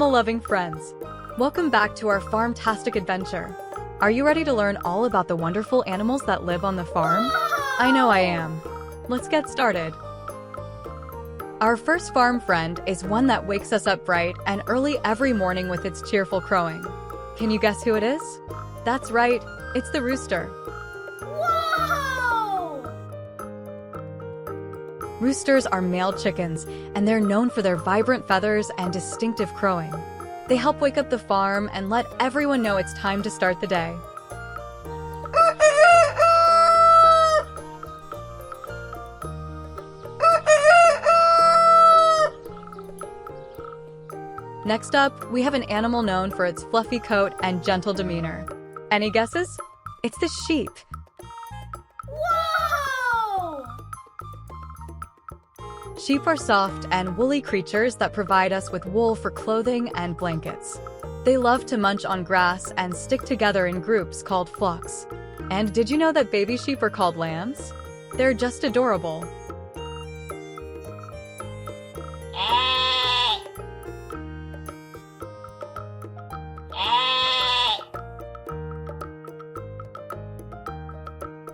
animal-loving friends. Welcome back to our farm-tastic adventure. Are you ready to learn all about the wonderful animals that live on the farm? I know I am. Let's get started. Our first farm friend is one that wakes us up bright and early every morning with its cheerful crowing. Can you guess who it is? That's right, it's the rooster. Roosters are male chickens, and they're known for their vibrant feathers and distinctive crowing. They help wake up the farm and let everyone know it's time to start the day. Next up, we have an animal known for its fluffy coat and gentle demeanor. Any guesses? It's the sheep. Sheep are soft and woolly creatures that provide us with wool for clothing and blankets. They love to munch on grass and stick together in groups called flocks. And did you know that baby sheep are called lambs? They're just adorable.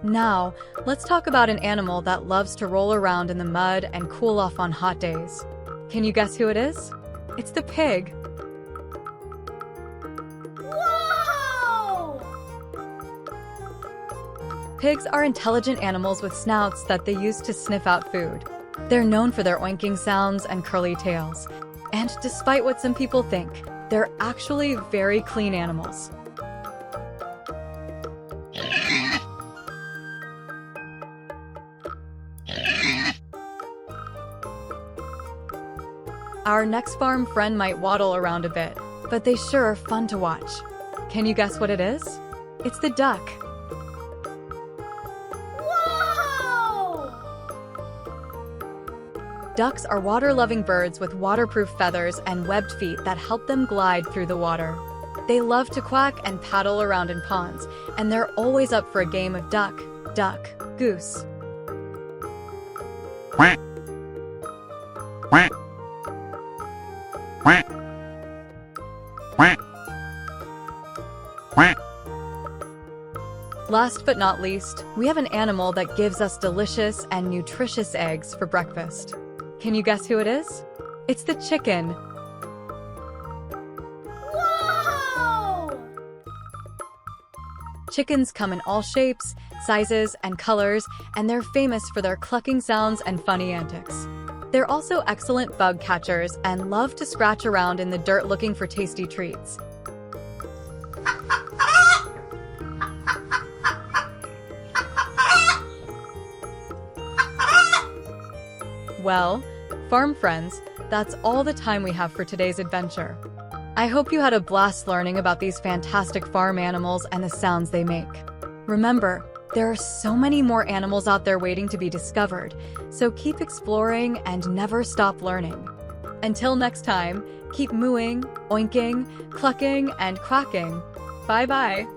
Now, let's talk about an animal that loves to roll around in the mud and cool off on hot days. Can you guess who it is? It's the pig. Whoa! Pigs are intelligent animals with snouts that they use to sniff out food. They're known for their oinking sounds and curly tails. And despite what some people think, they're actually very clean animals. Our next farm friend might waddle around a bit, but they sure are fun to watch. Can you guess what it is? It's the duck. Whoa! Ducks are water-loving birds with waterproof feathers and webbed feet that help them glide through the water. They love to quack and paddle around in ponds, and they're always up for a game of duck, duck, goose. Quack. Quack. Quack. Quack. Quack. Last but not least, we have an animal that gives us delicious and nutritious eggs for breakfast. Can you guess who it is? It's the chicken. Whoa! Chickens come in all shapes, sizes, and colors, and they're famous for their clucking sounds and funny antics. They're also excellent bug catchers and love to scratch around in the dirt looking for tasty treats. Well, farm friends, that's all the time we have for today's adventure. I hope you had a blast learning about these fantastic farm animals and the sounds they make. Remember, there are so many more animals out there waiting to be discovered, so keep exploring and never stop learning. Until next time, keep mooing, oinking, clucking, and quacking. Bye-bye.